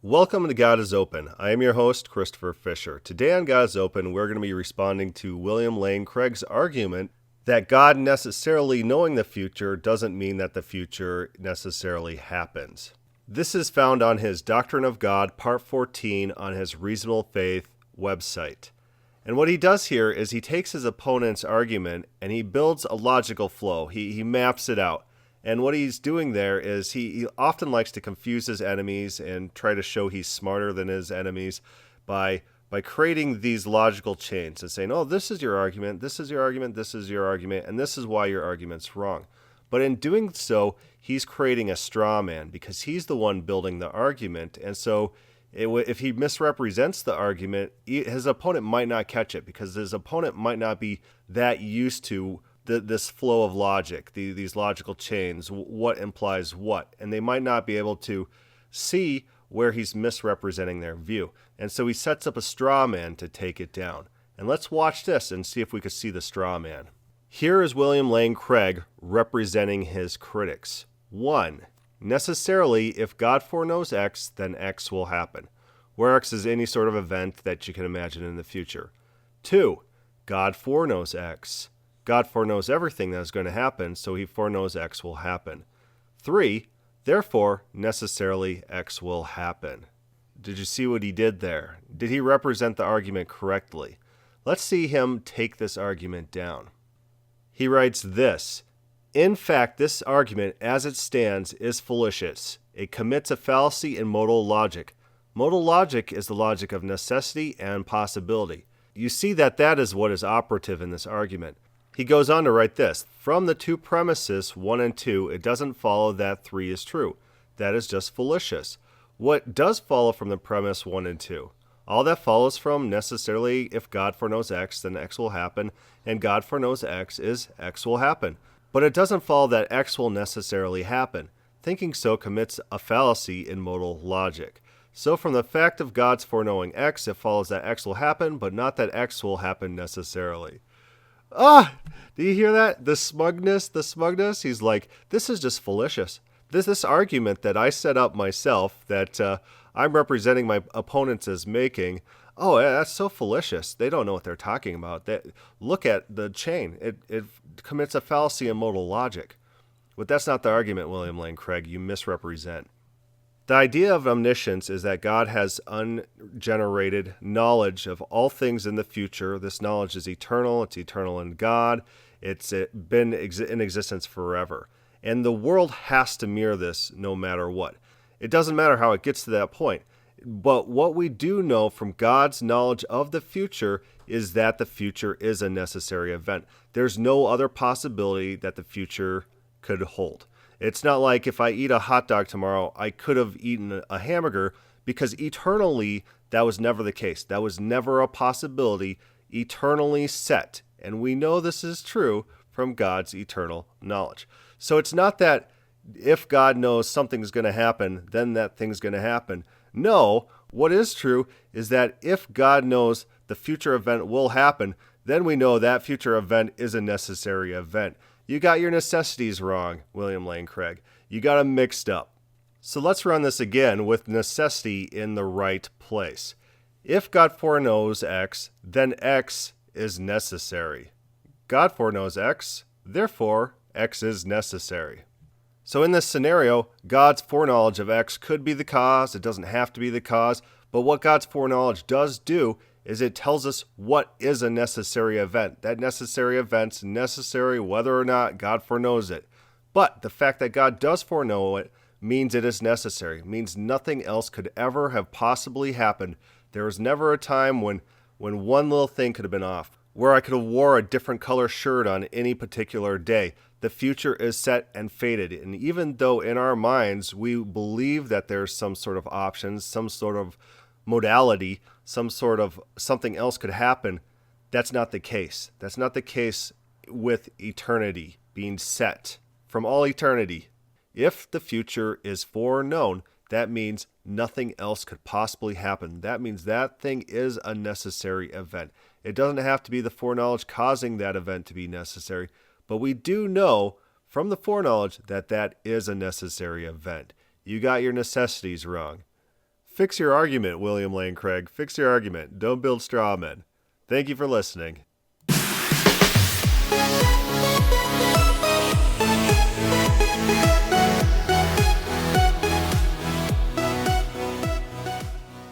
Welcome to God is Open. I am your host, Christopher Fisher. Today on God is Open, we're going to be responding to William Lane Craig's argument that God necessarily knowing the future doesn't mean that the future necessarily happens. This is found on his Doctrine of God, Part 14, on his Reasonable Faith website. And what he does here is he takes his opponent's argument and he builds a logical flow. He maps it out. And what he's doing there is he often likes to confuse his enemies and try to show he's smarter than his enemies by creating these logical chains and saying, oh, this is your argument, this is your argument, this is your argument, and this is why your argument's wrong. But in doing so, he's creating a straw man because he's the one building the argument. And so if he misrepresents the argument, his opponent might not catch it because his opponent might not be that used to this flow of logic, these logical chains, what implies what, and they might not be able to see where he's misrepresenting their view. And so he sets up a straw man to take it down. And let's watch this and see if we could see the straw man. Here is William Lane Craig representing his critics. 1. Necessarily, if God foreknows X, then X will happen, where X is any sort of event that you can imagine in the future. 2. God foreknows X. God foreknows everything that is going to happen, so he foreknows X will happen. 3. Therefore, necessarily X will happen. Did you see what he did there? Did he represent the argument correctly? Let's see him take this argument down. He writes this: in fact, this argument, as it stands, is fallacious. It commits a fallacy in modal logic. Modal logic is the logic of necessity and possibility. You see that is what is operative in this argument. He goes on to write this: from the two premises, 1 and 2, it doesn't follow that 3 is true. That is just fallacious. What does follow from the premise 1 and 2? All that follows from necessarily, if God foreknows X, then X will happen, and God foreknows X is X will happen. But it doesn't follow that X will necessarily happen. Thinking so commits a fallacy in modal logic. So from the fact of God's foreknowing X, it follows that X will happen, but not that X will happen necessarily. Do you hear that? The smugness. He's like, this is just fallacious. This argument that I set up myself, that I'm representing my opponents as making, that's so fallacious. They don't know what they're talking about. Look at the chain. It commits a fallacy in modal logic. But that's not the argument, William Lane Craig. You misrepresent. The idea of omniscience is that God has ungenerated knowledge of all things in the future. This knowledge is eternal. It's eternal in God. It's been in existence forever. And the world has to mirror this no matter what. It doesn't matter how it gets to that point. But what we do know from God's knowledge of the future is that the future is a necessary event. There's no other possibility that the future could hold. It's not like if I eat a hot dog tomorrow, I could have eaten a hamburger, because eternally that was never the case. That was never a possibility, eternally set. And we know this is true from God's eternal knowledge. So it's not that if God knows something's going to happen, then that thing's going to happen. No, what is true is that if God knows the future event will happen, then we know that future event is a necessary event. You got your necessities wrong, William Lane Craig. You got them mixed up. So let's run this again with necessity in the right place. If God foreknows X, then X is necessary. God foreknows X, therefore X is necessary. So in this scenario, God's foreknowledge of X could be the cause. It doesn't have to be the cause. But what God's foreknowledge does do is it tells us what is a necessary event. That necessary event's necessary whether or not God foreknows it. But the fact that God does foreknow it means it is necessary. It means nothing else could ever have possibly happened. There was never a time when one little thing could have been off, where I could have wore a different color shirt on any particular day. The future is set and fated. And even though in our minds we believe that there's some sort of options, some sort of modality, some sort of something else could happen, that's not the case. That's not the case with eternity being set from all eternity. If the future is foreknown, that means nothing else could possibly happen. That means that thing is a necessary event. It doesn't have to be the foreknowledge causing that event to be necessary, but we do know from the foreknowledge that that is a necessary event. You got your necessities wrong. Fix your argument, William Lane Craig. Fix your argument. Don't build straw men. Thank you for listening.